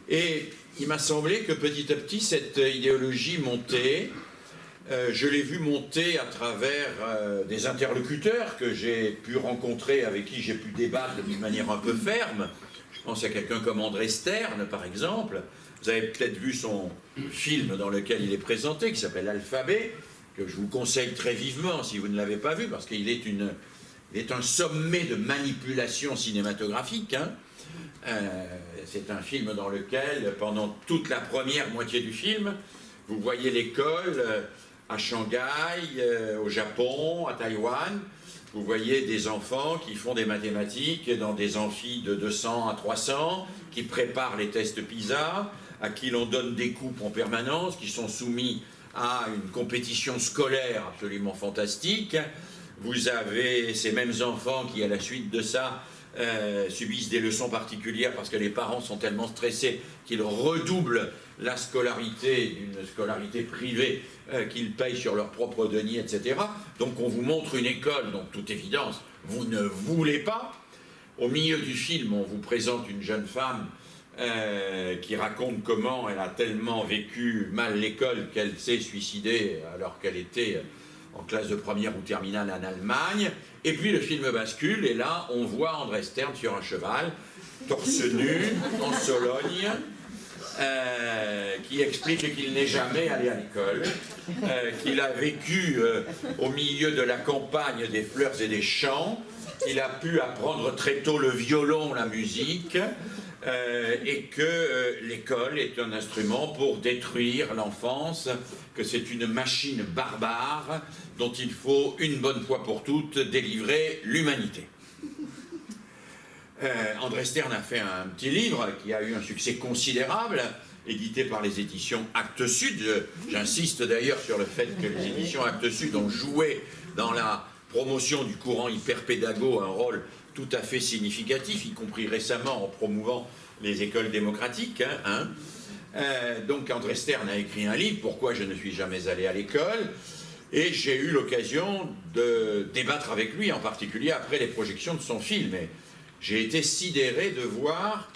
Et il m'a semblé que petit à petit, cette idéologie montait. Je l'ai vu monter à travers des interlocuteurs que j'ai pu rencontrer, avec qui j'ai pu débattre d'une manière un peu ferme. Je pense à quelqu'un comme André Stern, par exemple. Vous avez peut-être vu son film dans lequel il est présenté, qui s'appelle L'Alphabet, que je vous conseille très vivement si vous ne l'avez pas vu, parce qu'il est un sommet de manipulation cinématographique. Hein. C'est un film dans lequel, pendant toute la première moitié du film, vous voyez l'école à Shanghai, au Japon, à Taïwan. Vous voyez des enfants qui font des mathématiques dans des amphis de 200 à 300, qui préparent les tests PISA, à qui l'on donne des coupes en permanence, qui sont soumis à une compétition scolaire absolument fantastique. Vous avez ces mêmes enfants qui, à la suite de ça, subissent des leçons particulières parce que les parents sont tellement stressés qu'ils redoublent la scolarité, une scolarité privée qu'ils payent sur leur propre denier, etc. Donc on vous montre une école dont, toute évidence, vous ne voulez pas. Au milieu du film, on vous présente une jeune femme qui raconte comment elle a tellement vécu mal l'école qu'elle s'est suicidée alors qu'elle était en classe de première ou terminale en Allemagne. Et puis le film bascule, et là, on voit André Stern sur un cheval, torse nu, en Sologne, qui explique qu'il n'est jamais allé à l'école, qu'il a vécu au milieu de la campagne des fleurs et des champs, qu'il a pu apprendre très tôt le violon, la musique, et que l'école est un instrument pour détruire l'enfance, que c'est une machine barbare dont il faut, une bonne fois pour toutes, délivrer l'humanité. André Stern a fait un petit livre qui a eu un succès considérable, édité par les éditions Actes Sud. J'insiste d'ailleurs sur le fait que les éditions Actes Sud ont joué dans la promotion du courant hyper-pédago un rôle tout à fait significatif, y compris récemment en promouvant les écoles démocratiques. Donc André Stern a écrit un livre, Pourquoi je ne suis jamais allé à l'école, et j'ai eu l'occasion de débattre avec lui, en particulier après les projections de son film. Et j'ai été sidéré de voir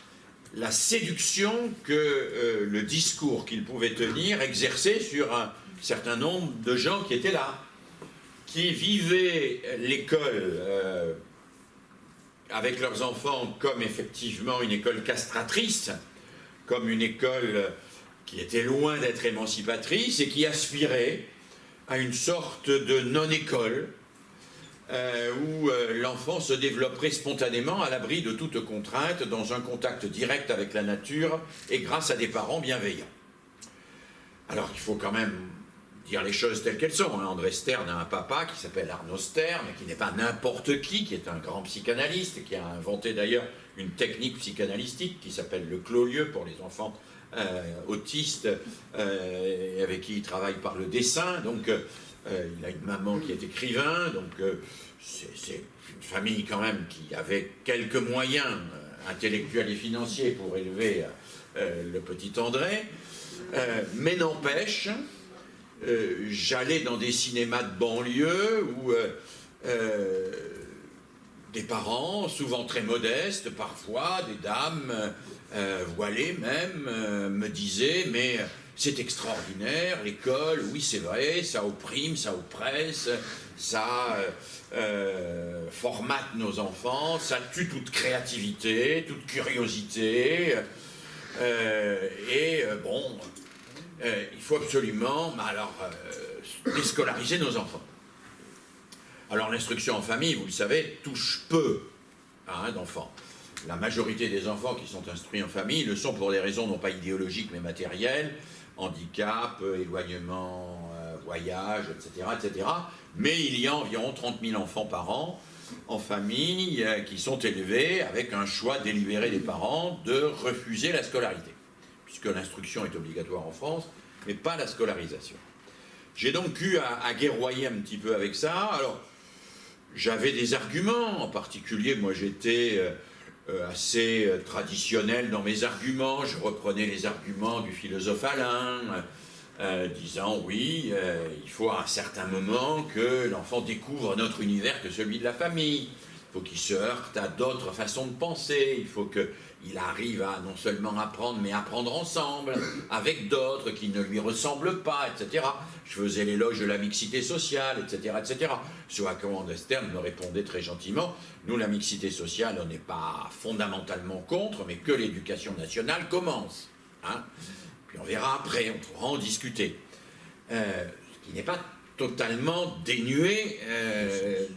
la séduction que le discours qu'il pouvait tenir exerçait sur un certain nombre de gens qui étaient là, qui vivaient l'école avec leurs enfants comme effectivement une école castratrice, comme une école qui était loin d'être émancipatrice et qui aspirait à une sorte de non-école où l'enfant se développerait spontanément à l'abri de toute contrainte, dans un contact direct avec la nature et grâce à des parents bienveillants. Alors il faut quand même dire les choses telles qu'elles sont. André Stern a un papa qui s'appelle Arnaud Stern, qui n'est pas n'importe qui est un grand psychanalyste, qui a inventé d'ailleurs une technique psychanalystique qui s'appelle le clos-lieu pour les enfants autistes avec qui il travaille par le dessin. Donc il a une maman qui est écrivain, donc c'est une famille quand même qui avait quelques moyens intellectuels et financiers pour élever le petit André, mais n'empêche, j'allais dans des cinémas de banlieue où des parents, souvent très modestes, parfois des dames voilées même, me disaient « mais c'est extraordinaire, l'école, oui c'est vrai, ça opprime, ça oppresse, ça formate nos enfants, ça tue toute créativité, toute curiosité, bon, il faut absolument déscolariser nos enfants. » Alors l'instruction en famille, vous le savez, touche peu d'enfants. La majorité des enfants qui sont instruits en famille le sont pour des raisons non pas idéologiques mais matérielles, handicap, éloignement, voyage, etc., etc. Mais il y a environ 30 000 enfants par an en famille qui sont élevés avec un choix délibéré des parents de refuser la scolarité, puisque l'instruction est obligatoire en France, mais pas la scolarisation. J'ai donc eu à guerroyer un petit peu avec ça. Alors, j'avais des arguments, en particulier, moi j'étais assez traditionnel dans mes arguments, je reprenais les arguments du philosophe Alain, disant oui, il faut à un certain moment que l'enfant découvre un autre univers que celui de la famille, Il faut qu'il se heurte à d'autres façons de penser, il faut qu'il arrive à non seulement apprendre, mais apprendre ensemble, avec d'autres qui ne lui ressemblent pas, etc. Je faisais l'éloge de la mixité sociale, etc., etc. Sur à quoi Stern me répondait très gentiment, nous, la mixité sociale, on n'est pas fondamentalement contre, mais que l'éducation nationale commence. Hein. Puis on verra après, on pourra en discuter. Ce qui n'est pas totalement dénué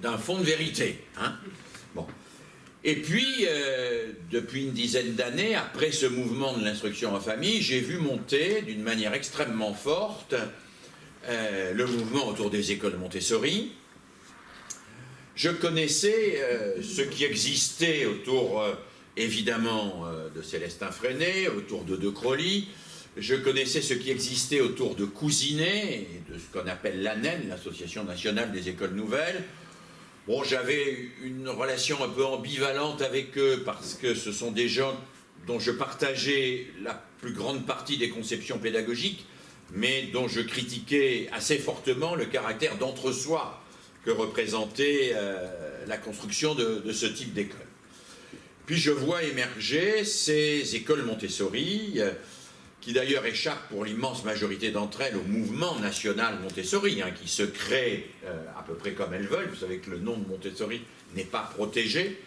d'un fond de vérité. Hein. Bon. Et puis, depuis une dizaine d'années, après ce mouvement de l'instruction en famille, j'ai vu monter d'une manière extrêmement forte le mouvement autour des écoles Montessori. Je connaissais ce qui existait autour, évidemment, de Célestin Freinet, autour de De Crowley. Je connaissais ce qui existait autour de Cousinet et de ce qu'on appelle l'ANEN, l'Association nationale des écoles nouvelles. Bon, j'avais une relation un peu ambivalente avec eux parce que ce sont des gens dont je partageais la plus grande partie des conceptions pédagogiques, mais dont je critiquais assez fortement le caractère d'entre-soi que représentait la construction de ce type d'école. Puis je vois émerger ces écoles Montessori, qui d'ailleurs échappent pour l'immense majorité d'entre elles au mouvement national Montessori, hein, qui se crée à peu près comme elles veulent. Vous savez que le nom de Montessori n'est pas protégé,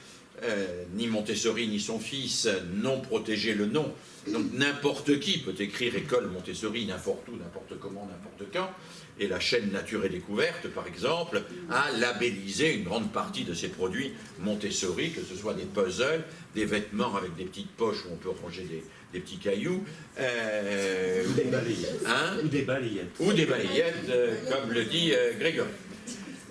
ni Montessori ni son fils n'ont protégé le nom. Donc n'importe qui peut écrire école Montessori n'importe où, n'importe comment, n'importe quand. Et la chaîne Nature et Découverte, par exemple, a labellisé une grande partie de ses produits Montessori, que ce soit des puzzles, des vêtements avec des petites poches où on peut ranger des petits cailloux. Ou des balayettes. Hein, ou des balayettes. Ou des balayettes, comme le dit Grégory.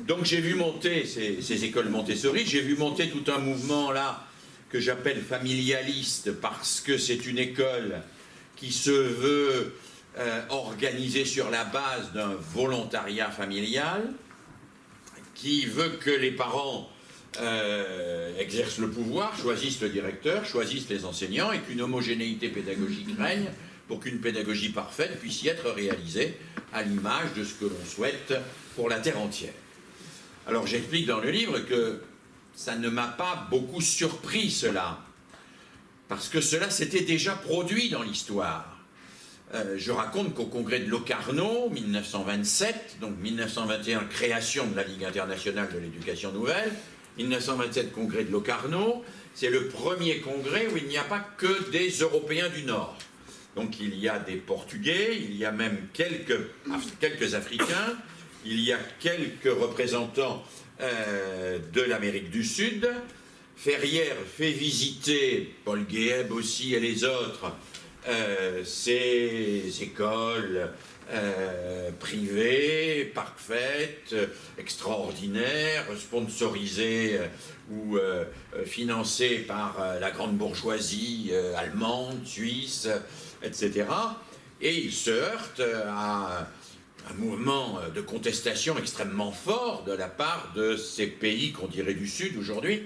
Donc j'ai vu monter ces écoles Montessori, j'ai vu monter tout un mouvement là que j'appelle familialiste, parce que c'est une école qui se veut organisée sur la base d'un volontariat familial, qui veut que les parents exercent le pouvoir, choisissent le directeur, choisissent les enseignants, et qu'une homogénéité pédagogique règne pour qu'une pédagogie parfaite puisse y être réalisée à l'image de ce que l'on souhaite pour la terre entière. Alors j'explique dans le livre que ça ne m'a pas beaucoup surpris cela, parce que cela s'était déjà produit dans l'histoire. Je raconte qu'au congrès de Locarno, 1927, donc 1921, création de la Ligue internationale de l'éducation nouvelle, 1927, congrès de Locarno, c'est le premier congrès où il n'y a pas que des Européens du Nord. Donc il y a des Portugais, il y a même quelques Africains, il y a quelques représentants de l'Amérique du Sud. Ferrière fait visiter, Paul Guéheb aussi et les autres, ces écoles privées, parfaites, extraordinaires, sponsorisées ou financées par la grande bourgeoisie allemande, suisse, etc. Et il se heurte à un mouvement de contestation extrêmement fort de la part de ces pays qu'on dirait du Sud aujourd'hui,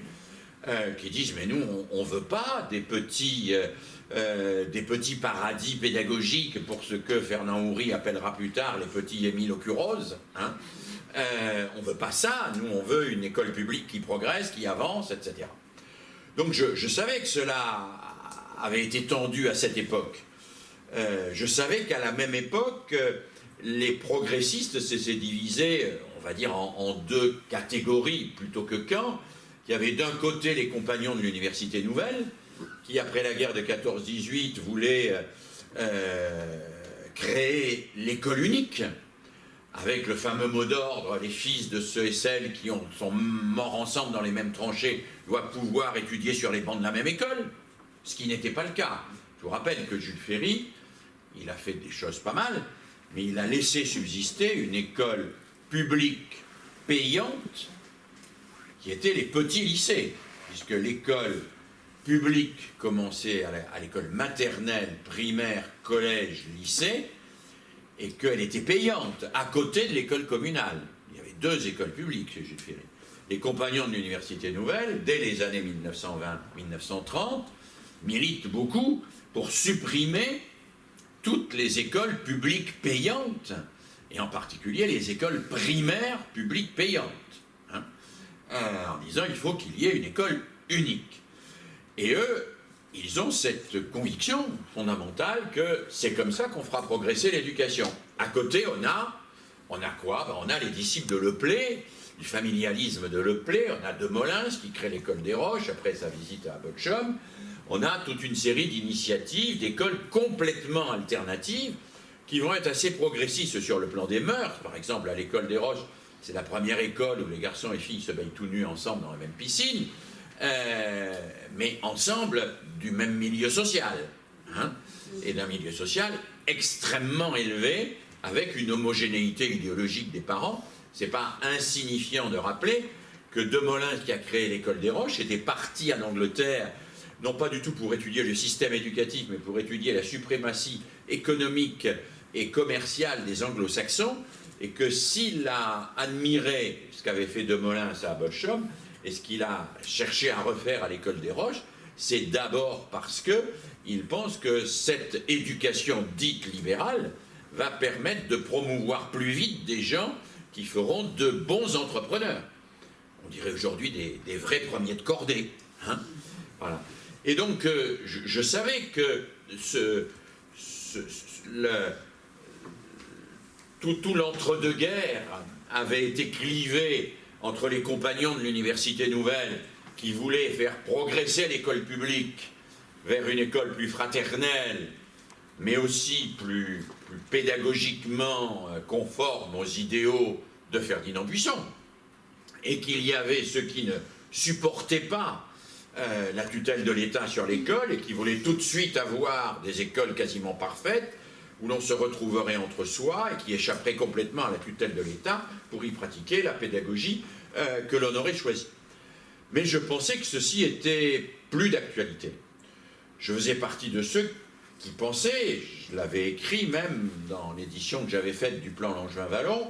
qui disent mais nous on ne veut pas des petits paradis pédagogiques pour ce que Fernand Houry appellera plus tard les petits Émile Ocurose, hein. On ne veut pas ça, nous on veut une école publique qui progresse, qui avance, etc. Donc je savais que cela avait été tendu à cette époque. Je savais qu'à la même époque, les progressistes s'étaient divisés, on va dire, en deux catégories plutôt que camps. Il y avait d'un côté les compagnons de l'Université Nouvelle, qui après la guerre de 14-18 voulaient créer l'école unique, avec le fameux mot d'ordre, les fils de ceux et celles qui sont morts ensemble dans les mêmes tranchées doivent pouvoir étudier sur les bancs de la même école, ce qui n'était pas le cas. Je vous rappelle que Jules Ferry, il a fait des choses pas mal, mais il a laissé subsister une école publique payante qui était les petits lycées, puisque l'école publique commençait à l'école maternelle, primaire, collège, lycée, et qu'elle était payante à côté de l'école communale. Il y avait deux écoles publiques chez Jules Ferry. Les compagnons de l'Université Nouvelle, dès les années 1920-1930, militent beaucoup pour supprimer toutes les écoles publiques payantes, et en particulier les écoles primaires publiques payantes, hein, en disant il faut qu'il y ait une école unique. Et eux, ils ont cette conviction fondamentale que c'est comme ça qu'on fera progresser l'éducation. À côté, on a quoi? On a les disciples de Leplé, du familialisme de Leplé, on a De Molins qui crée l'école des Roches après sa visite à Bochum. On a toute une série d'initiatives, d'écoles complètement alternatives qui vont être assez progressistes sur le plan des mœurs. Par exemple, à l'école des Roches, c'est la première école où les garçons et filles se baignent tout nus ensemble dans la même piscine, mais ensemble du même milieu social, hein, et d'un milieu social extrêmement élevé, avec une homogénéité idéologique des parents. C'est pas insignifiant de rappeler que De Molins, qui a créé l'école des Roches, était parti en Angleterre, non pas du tout pour étudier le système éducatif, mais pour étudier la suprématie économique et commerciale des anglo-saxons, et que s'il a admiré ce qu'avait fait De Molins à Bochum, et ce qu'il a cherché à refaire à l'école des Roches, c'est d'abord parce qu'il pense que cette éducation dite libérale va permettre de promouvoir plus vite des gens qui feront de bons entrepreneurs. On dirait aujourd'hui des vrais premiers de cordée. Hein, voilà. Et donc, je savais que tout l'entre-deux-guerres avait été clivé entre les compagnons de l'Université Nouvelle qui voulaient faire progresser l'école publique vers une école plus fraternelle, mais aussi plus pédagogiquement conforme aux idéaux de Ferdinand Buisson, et qu'il y avait ceux qui ne supportaient pas la tutelle de l'État sur l'école et qui voulaient tout de suite avoir des écoles quasiment parfaites, où l'on se retrouverait entre soi et qui échapperait complètement à la tutelle de l'État pour y pratiquer la pédagogie que l'on aurait choisie. Mais je pensais que ceci était plus d'actualité. Je faisais partie de ceux qui pensaient, je l'avais écrit même dans l'édition que j'avais faite du plan Langevin-Wallon,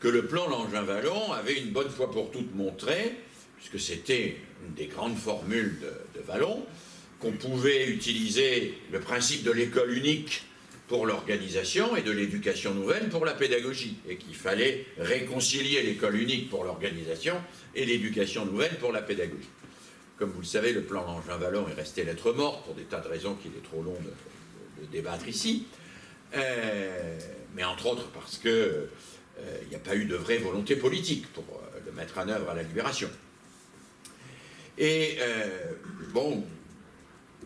que le plan Langevin-Wallon avait une bonne fois pour toutes montré, puisque c'était une des grandes formules de Wallon, qu'on pouvait utiliser le principe de l'école unique pour l'organisation et de l'éducation nouvelle pour la pédagogie, et qu'il fallait réconcilier l'école unique pour l'organisation et l'éducation nouvelle pour la pédagogie. Comme vous le savez, le plan Langevin-Wallon est resté lettre morte pour des tas de raisons qu'il est trop long de débattre ici, mais entre autres parce que il n'y a pas eu de vraie volonté politique pour le mettre en œuvre à la Libération. Et bon,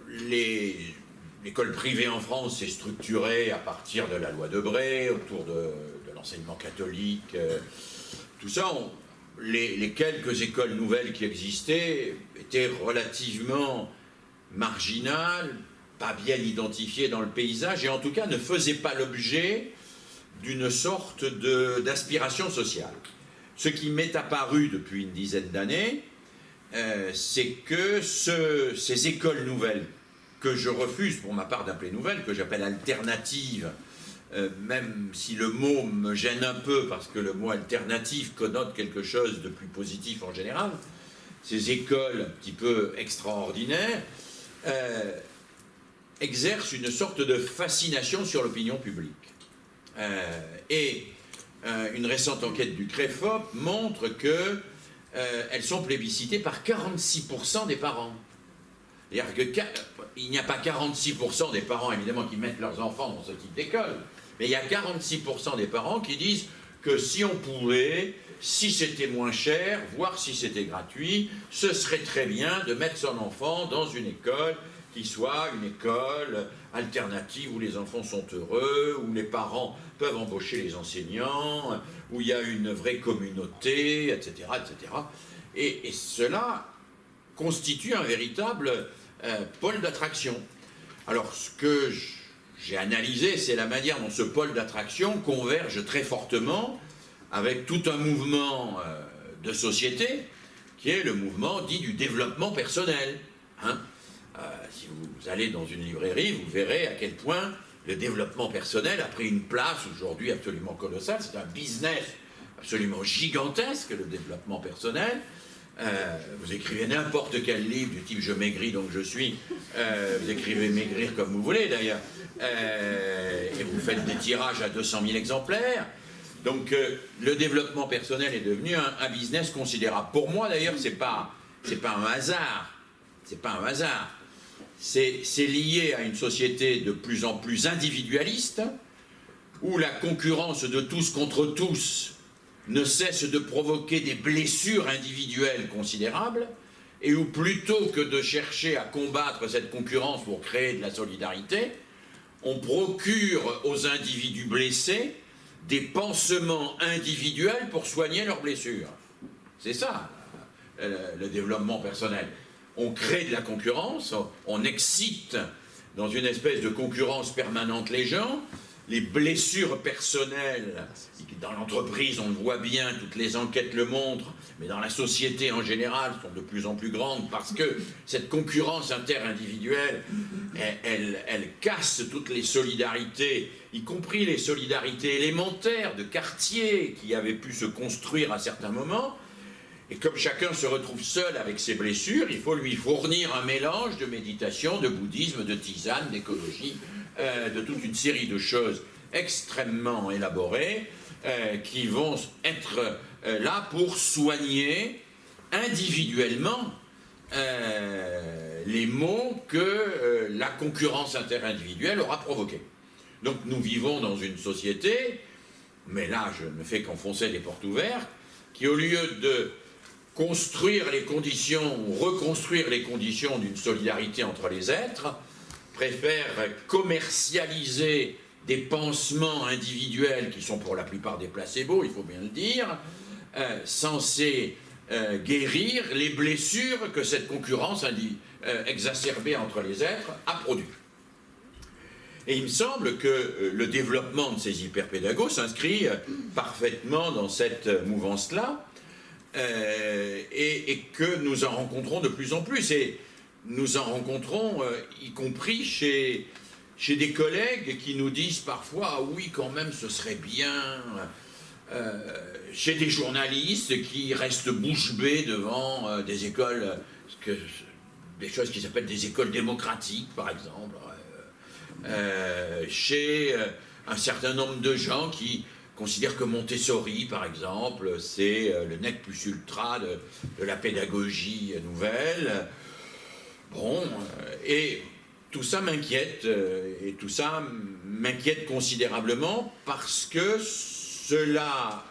l'école privée en France s'est structurée à partir de la loi Debré, autour de l'enseignement catholique, tout ça. Les quelques écoles nouvelles qui existaient étaient relativement marginales, pas bien identifiées dans le paysage, et en tout cas ne faisaient pas l'objet d'une sorte d'aspiration sociale. Ce qui m'est apparu depuis une dizaine d'années, c'est que ces écoles nouvelles, que je refuse pour ma part d'appeler nouvelles, que j'appelle alternatives, même si le mot me gêne un peu, parce que le mot alternative connote quelque chose de plus positif en général, ces écoles un petit peu extraordinaires exercent une sorte de fascination sur l'opinion publique. Une récente enquête du CREFOP montre qu'elles sont plébiscitées par 46% des parents. C'est-à-dire qu'il n'y a pas 46% des parents, évidemment, qui mettent leurs enfants dans ce type d'école, mais il y a 46% des parents qui disent que si on pouvait, si c'était moins cher, voire si c'était gratuit, ce serait très bien de mettre son enfant dans une école qui soit une école alternative où les enfants sont heureux, où les parents peuvent embaucher les enseignants, où il y a une vraie communauté, etc. etc. Et cela constitue un véritable pôle d'attraction. Alors, ce que j'ai analysé, c'est la manière dont ce pôle d'attraction converge très fortement avec tout un mouvement de société, qui est le mouvement dit du développement personnel. Hein, si vous allez dans une librairie, vous verrez à quel point le développement personnel a pris une place aujourd'hui absolument colossale. C'est un business absolument gigantesque, le développement personnel. Vous écrivez n'importe quel livre du type « Je maigris donc je suis », vous écrivez « maigrir » comme vous voulez d'ailleurs, et vous faites des tirages à 200 000 exemplaires. Donc le développement personnel est devenu un business considérable. Pour moi d'ailleurs, c'est pas un hasard. C'est pas un hasard. C'est lié à une société de plus en plus individualiste, où la concurrence de tous contre tous ne cesse de provoquer des blessures individuelles considérables, et où plutôt que de chercher à combattre cette concurrence pour créer de la solidarité, on procure aux individus blessés des pansements individuels pour soigner leurs blessures. C'est ça, le développement personnel. On crée de la concurrence, on excite dans une espèce de concurrence permanente les gens, les blessures personnelles, dans l'entreprise on le voit bien, toutes les enquêtes le montrent, mais dans la société en général sont de plus en plus grandes parce que cette concurrence interindividuelle, elle casse toutes les solidarités, y compris les solidarités élémentaires de quartier qui avaient pu se construire à certains moments. Et comme chacun se retrouve seul avec ses blessures, il faut lui fournir un mélange de méditation, de bouddhisme, de tisane, d'écologie, de toute une série de choses extrêmement élaborées qui vont être là pour soigner individuellement les maux que la concurrence interindividuelle aura provoqués. Donc nous vivons dans une société, mais là je ne fais qu'enfoncer les portes ouvertes, qui au lieu de construire les conditions, ou reconstruire les conditions d'une solidarité entre les êtres, préfère commercialiser des pansements individuels qui sont pour la plupart des placebos, il faut bien le dire, censés guérir les blessures que cette concurrence exacerbée entre les êtres a produit. Et il me semble que le développement de ces hyperpédagogues s'inscrit parfaitement dans cette mouvance-là, et que nous en rencontrons de plus en plus. Et nous en rencontrons, y compris chez des collègues qui nous disent parfois « Ah oui, quand même, ce serait bien », chez des journalistes qui restent bouche bée devant des écoles, des choses qui s'appellent des écoles démocratiques, par exemple, chez un certain nombre de gens qui considèrent que Montessori, par exemple, c'est le nec plus ultra de la pédagogie nouvelle. Bon, et tout ça m'inquiète, et tout ça m'inquiète considérablement parce que cela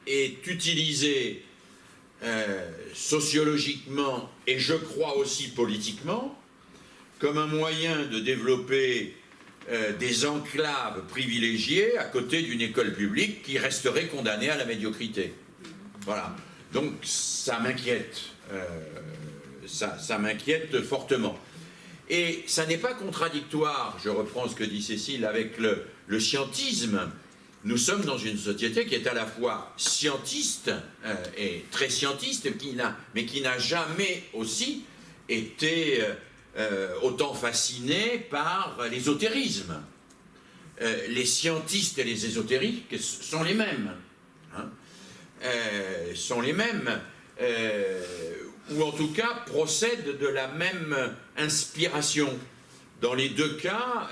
est utilisé sociologiquement et je crois aussi politiquement comme un moyen de développer des enclaves privilégiées à côté d'une école publique qui resterait condamnée à la médiocrité. Voilà. Donc ça m'inquiète. Ça m'inquiète fortement. Et ça n'est pas contradictoire, je reprends ce que dit Cécile, avec le scientisme. Nous sommes dans une société qui est à la fois scientiste et très scientiste, mais qui n'a jamais aussi été autant fascinée par l'ésotérisme. Les scientistes et les ésotériques sont les mêmes. Hein, sont les mêmes. Ou en tout cas procèdent de la même inspiration. Dans les deux cas,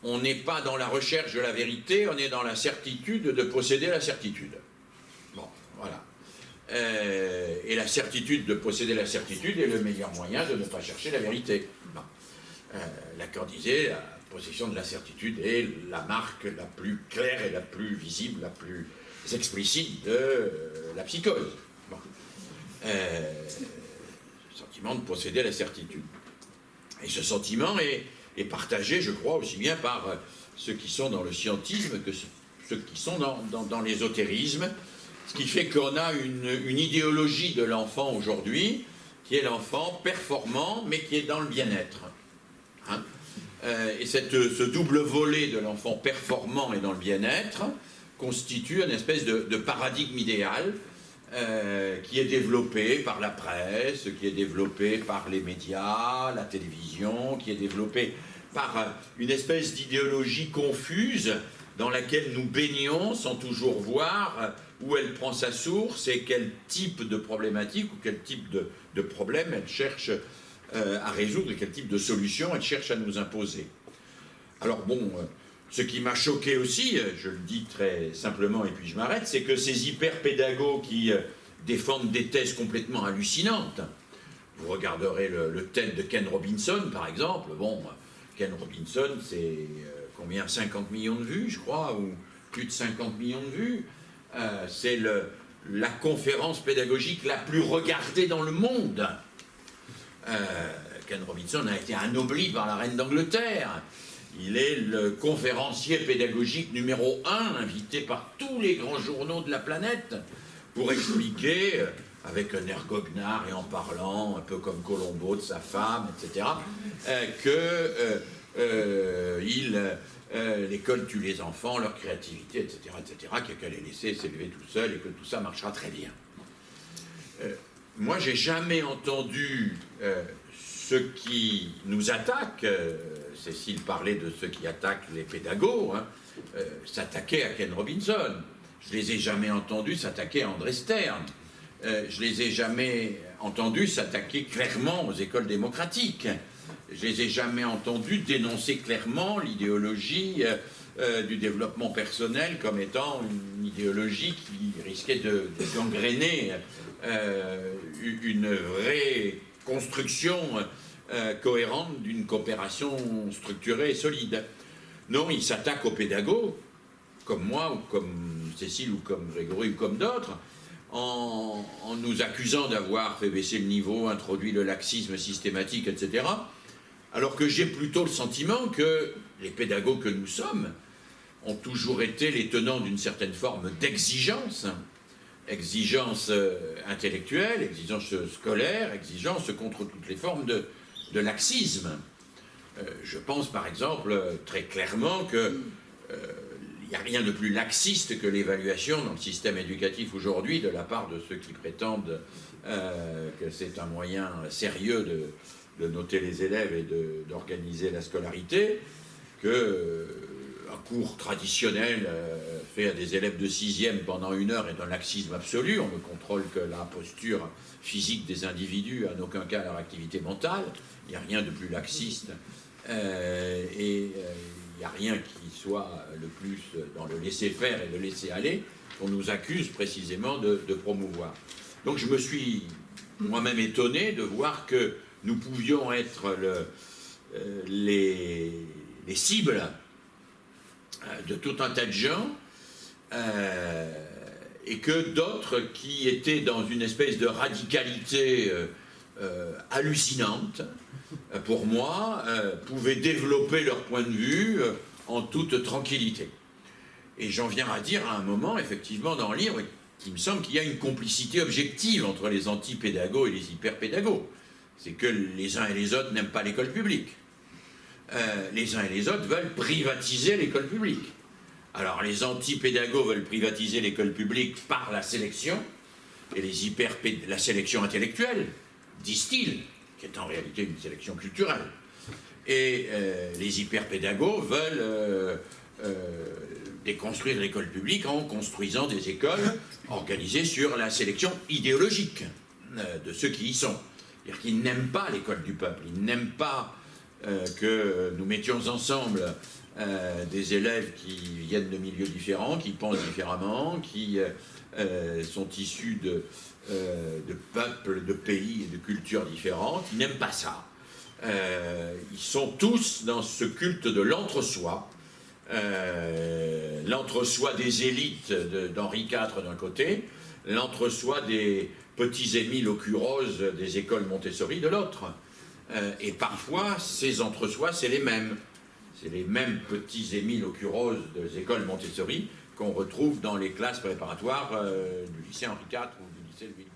on n'est pas dans la recherche de la vérité, on est dans la certitude de posséder la certitude. Bon, voilà. Et la certitude de posséder la certitude est le meilleur moyen de ne pas chercher la vérité. Bon. Lacan disait, la possession de la certitude est la marque la plus claire et la plus visible, la plus explicite de la psychose. Bon. Sentiment de posséder la certitude. Et ce sentiment est partagé, je crois, aussi bien par ceux qui sont dans le scientisme que ceux qui sont dans l'ésotérisme, ce qui fait qu'on a une idéologie de l'enfant aujourd'hui, qui est l'enfant performant, mais qui est dans le bien-être. Hein, et ce double volet de l'enfant performant et dans le bien-être constitue une espèce de paradigme idéal qui est développé par la presse, qui est développé par les médias, la télévision, qui est développé par une espèce d'idéologie confuse dans laquelle nous baignons sans toujours voir où elle prend sa source et quel type de problématique ou quel type de problème elle cherche à résoudre et quel type de solution elle cherche à nous imposer. Alors bon, Ce qui m'a choqué aussi, je le dis très simplement et puis je m'arrête, c'est que ces hyper-pédagogues qui défendent des thèses complètement hallucinantes, vous regarderez le TED de Ken Robinson par exemple, bon, Ken Robinson c'est combien, 50 millions de vues je crois, ou plus de 50 millions de vues, c'est la conférence pédagogique la plus regardée dans le monde. Ken Robinson a été anobli par la reine d'Angleterre. Il est le conférencier pédagogique numéro 1, invité par tous les grands journaux de la planète, pour expliquer, avec un air goguenard et en parlant, un peu comme Colombo de sa femme, etc., l'école tue les enfants, leur créativité, etc., qu'il qu'à les laisser s'élever tout seul et que tout ça marchera très bien. Moi, j'ai jamais entendu ceux qui nous attaquent, Cécile parlait de ceux qui attaquent les pédagogues, s'attaquer à Ken Robinson. Je les ai jamais entendus s'attaquer à André Stern. Je les ai jamais entendus s'attaquer clairement aux écoles démocratiques. Je les ai jamais entendus dénoncer clairement l'idéologie du développement personnel comme étant une idéologie qui risquait de gangréner une vraie construction cohérente d'une coopération structurée et solide. Non, ils s'attaquent aux pédagogues, comme moi, ou comme Cécile, ou comme Grégory, ou comme d'autres, en nous accusant d'avoir fait baisser le niveau, introduit le laxisme systématique, etc. Alors que j'ai plutôt le sentiment que les pédagogues que nous sommes ont toujours été les tenants d'une certaine forme d'exigence, exigence intellectuelle, exigence scolaire, exigence contre toutes les formes de laxisme. Je pense par exemple très clairement que il n'y a rien de plus laxiste que l'évaluation dans le système éducatif aujourd'hui de la part de ceux qui prétendent que c'est un moyen sérieux de noter les élèves et d'organiser la scolarité, qu'un cours traditionnel fait à des élèves de 6e pendant 1 heure est un laxisme absolu. On ne contrôle que la posture physique des individus, en aucun cas leur activité mentale. Il n'y a rien de plus laxiste. Il n'y a rien qui soit le plus dans le laisser-faire et le laisser-aller qu'on nous accuse précisément de promouvoir. Donc je me suis moi-même étonné de voir que nous pouvions être les cibles de tout un tas de gens et que d'autres qui étaient dans une espèce de radicalité hallucinante, pour moi, pouvaient développer leur point de vue en toute tranquillité. Et j'en viens à dire à un moment, effectivement, dans le livre, qu'il me semble qu'il y a une complicité objective entre les anti-pédagogues et les hyper-pédagogues. C'est que les uns et les autres n'aiment pas l'école publique. Les uns et les autres veulent privatiser l'école publique. Alors les anti-pédagogues veulent privatiser l'école publique par la sélection, et la sélection intellectuelle, disent-ils, qui est en réalité une sélection culturelle. Et les hyper-pédagogues veulent déconstruire l'école publique en construisant des écoles organisées sur la sélection idéologique de ceux qui y sont. C'est-à-dire qu'ils n'aiment pas l'école du peuple, ils n'aiment pas que nous mettions ensemble des élèves qui viennent de milieux différents, qui pensent différemment, qui sont issus de peuples, de pays et de cultures différentes. Ils n'aiment pas ça. Ils sont tous dans ce culte de l'entre-soi, l'entre-soi des élites d'Henri IV d'un côté, l'entre-soi des petits Émile au cul rose des écoles Montessori de l'autre. Et parfois, ces entre-soi, c'est les mêmes. C'est les mêmes petits Émile au cul rose des écoles Montessori qu'on retrouve dans les classes préparatoires du lycée Henri IV ou du lycée Louis.